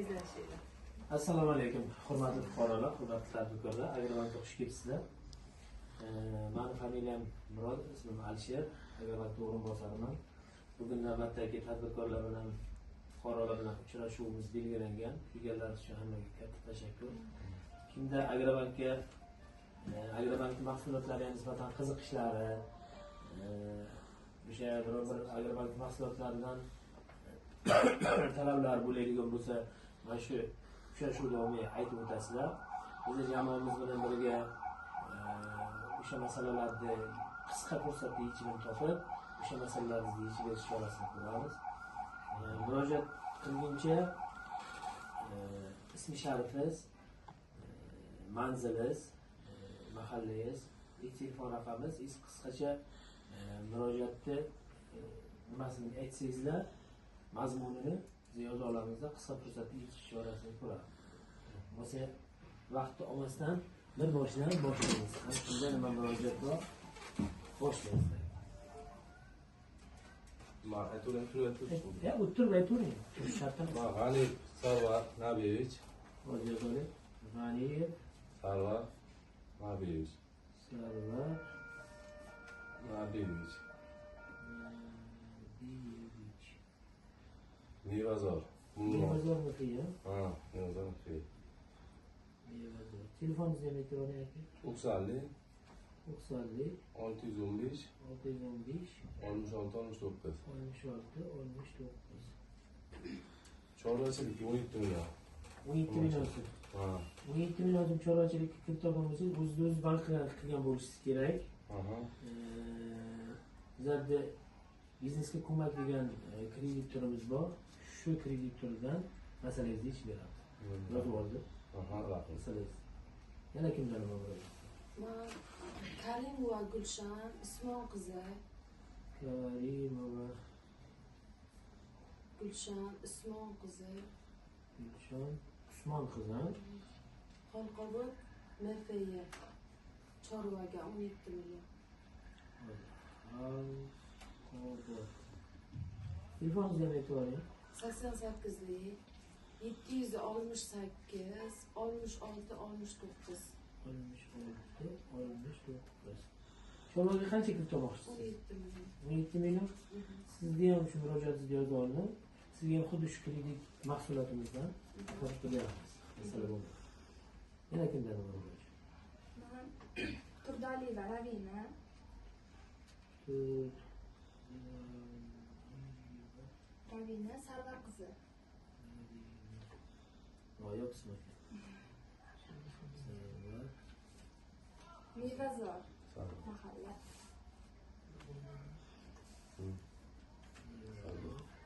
tezlashadi. Assalomu alaykum, hurmatli fuqarolar, hurmatli tadbirkorlar. Agrobankka xush kelibsizlar. Meni familiyam Murod, ismim Alisher. Agrobank o'rinbosariman. Bugun navbatdagi tadbirkorlar bilan, fuqarolar bilan uchrashuvimiz belgilangan. Kelganlar uchun hammaga katta tashakkur. Kimda Agrobankka Agrobank mahsulotlariga nisbatan qiziqishlari, o'sha biror bir Agrobank mahsulotlaridan talablar bo'ladigan bo'lsa, mana shu uchrashuv davomida aytib o'tasizlar. Biz jamoamiz bilan birga o'sha masalalarni qisqa fursatda yechimini topib, o'sha masalalarni yechib berish chorasini ko'ramiz. Murojaat qilguncha ismi sharifingiz, manzilingiz, mahallangiz, telefon raqamingiz, qisqacha murojaatni nimasini aytsangizlar, mazmunini yoza olamizda, qisqa fursatda yechish chorasini ko'ramiz. Bo'lsa vaqtni olmasdan bir boshdan boshlaymiz. Kimda nima murojaat bor, boshlaymiz. Ya, o'tirmay-turing. Turish shart emas. G'aniyev Sarvar Nabiyevich. Hozir G'aniyev Sarvar Nabiyevich. Sarvar Nabiyevich. Nevazor. Nevazorniki ya? Ha, Nevazorniki. Nevazor. Telefoningizni ham aytib oling aka. 90 90 615 615 66 69. 66 69. Chorvachilikka 17 million. 17 million so'm. Ha. 17 million so'm chorvachilikka kiritgan bo'lsangiz, o'zingiz bankdan qilgan bo'lishingiz kerak. Aha. Bizlarda biznesga ko'maklaydigan kreditorimiz bor. Shu kreditordan masalangizni yechib beramiz. Yozib oldik. Aha, rahmat. Masalangiz. Yana kimdan nima bo'ladi? Men Karimova Gulshan Usmon qizi. Karimova Gulshan Usmon qizi. Gulshan Usmon qizi. Xonqobod MFY. Chorvaga 17 million. Telefoningizni ham aytib oling. 88lik 768 66 69. 66 Chorvaga qancha kiritmoqchisiz? 17 million. 17 million. Sizga ham shu murojaatingizni yozib oldim. Sizga ham xuddi shu kredit mahsulotimizdan topib beramiz. Masala bo'lmaydi. Yana kimdan murojaat? Men Turdaliyeva Ravina. Ravina Sarvar qizi. Yo'q, ismi. Nevazor. Mahalla.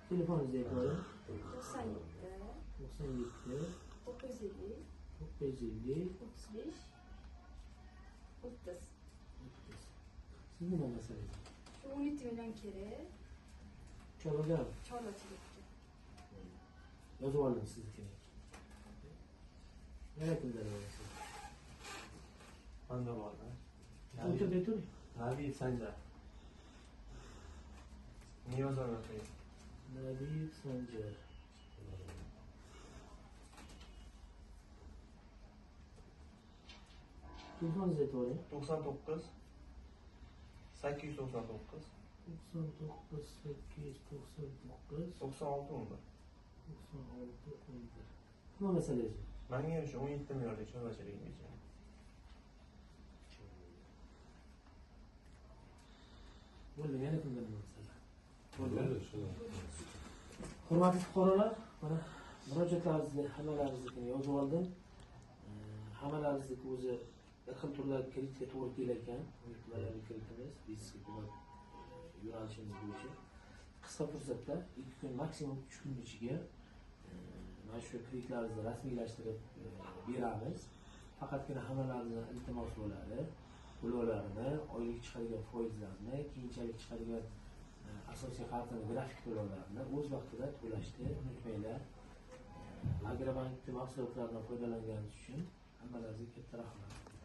Telefoningizni aytib oling. 97 97 950 950 35 30. Siz nima masalangiz? 17 million kerak. Chorvaga Chorvachilikka. yozib oldim sizniki. Yana kimdan olasiz? Banda borda. O'tir. Nabiyev Sanjar. Nevazorniki. Nabiyev Sanjar. Telefoningizni aytib oling. 99 899 99 899 96 11. 96 nima masalangiz? Menga o'sha 17 millionlik chorvachiligimgacha. Bo'ldi, yana kimdan nima masala? Bo'ldi, shu. Hurmatli fuqarolar, mana murojaatlaringizni hammalaringizni yozib oldim. Hammalaringizni o'zi bir xil turlarda kreditga to'g'ri kelayotgan, ularga kiritamiz, biznesga ko'mak yo'nalishimiz bo'yicha qisqa fursatda 2 kun, maksimum 3 kun ichiga mana shu kreditlarimizni rasmiylashtirib beramiz. Faqatgina hammalarini iltimos bo'ladi. To'lovlarini, oylik chiqadigan foizlarni, keyinchalik chiqadigan asosiy qarzni, grafik to'lovlarini o'z vaqtida to'lashni unutmanglar. Agrobank mahsulotlaridan foydalanganingiz uchun hammalaringizga katta rahmat.